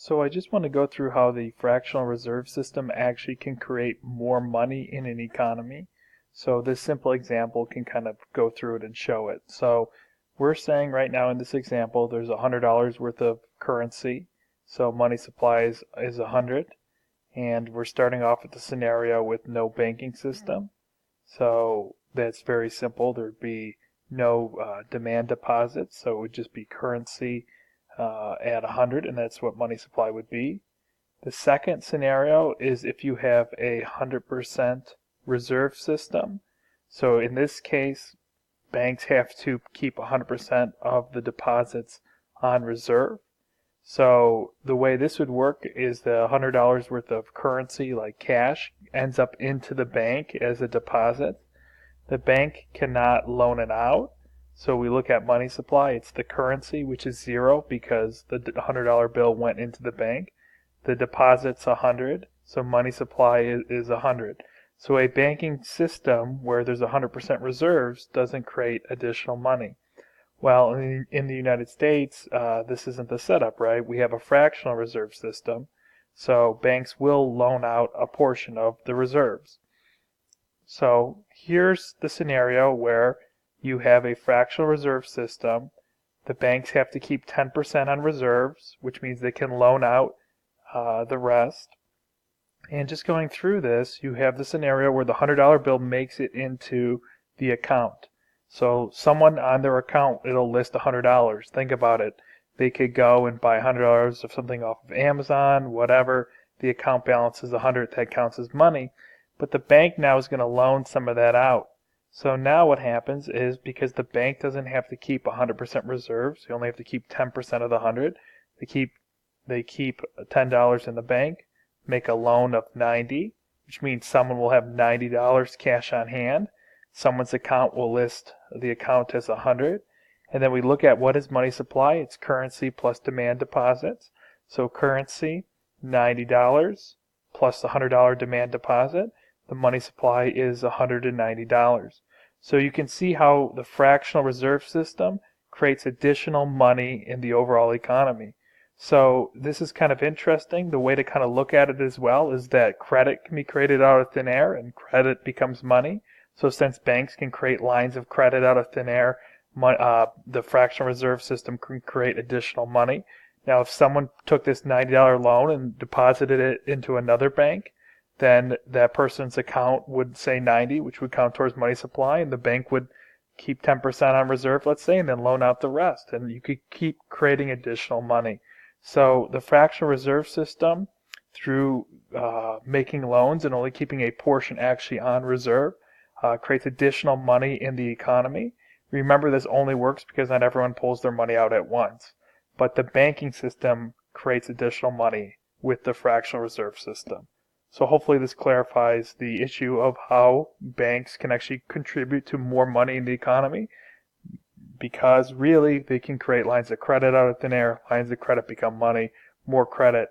So I just want to go through how the fractional reserve system actually can create more money in an economy. So this simple example can kind of go through it and show it. So we're saying right now in this example there's $100 worth of currency. So money supply is 100, and we're starting off with the scenario with no banking system. So that's very simple. There'd be no demand deposits, so it would just be currency at 100, and that's what money supply would be. The second scenario is if you have a 100% reserve system. So in this case, banks have to keep 100% of the deposits on reserve. So the way this would work is the $100 worth of currency, like cash, ends up into the bank as a deposit. The bank cannot loan it out. So we look at money supply, it's the currency, which is 0 because the $100 bill went into the bank. The deposit's 100, so money supply is 100. So a banking system where there's 100% reserves doesn't create additional money. Well, in the United States, this isn't the setup, right? We have a fractional reserve system, so banks will loan out a portion of the reserves. So here's the scenario where you have a fractional reserve system. The banks have to keep 10% on reserves, which means they can loan out the rest. And just going through this, you have the scenario where the $100 bill makes it into the account. So someone on their account, it'll list $100. Think about it. They could go and buy $100 of something off of Amazon, whatever. The account balance is 100. That counts as money. But the bank now is going to loan some of that out. So now what happens is, because the bank doesn't have to keep 100% reserves, they only have to keep 10% of the 100. They keep $10 in the bank, make a loan of 90, which means someone will have $90 cash on hand. Someone's account will list the account as 100. And then we look at what is money supply. It's currency plus demand deposits. So currency, $90 plus the $100 demand deposit. The money supply is $190. So you can see how the fractional reserve system creates additional money in the overall economy. So this is kind of interesting. The way to kind of look at it as well is that credit can be created out of thin air, and credit becomes money. So since banks can create lines of credit out of thin air, the fractional reserve system can create additional money. Now, if someone took this $90 loan and deposited it into another bank, then that person's account would say 90, which would count towards money supply, and the bank would keep 10% on reserve, let's say, and then loan out the rest. And you could keep creating additional money. So the fractional reserve system, through making loans and only keeping a portion actually on reserve, creates additional money in the economy. Remember, this only works because not everyone pulls their money out at once. But the banking system creates additional money with the fractional reserve system. So hopefully this clarifies the issue of how banks can actually contribute to more money in the economy, because really they can create lines of credit out of thin air. Lines of credit become money. More credit,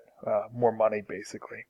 more money, basically.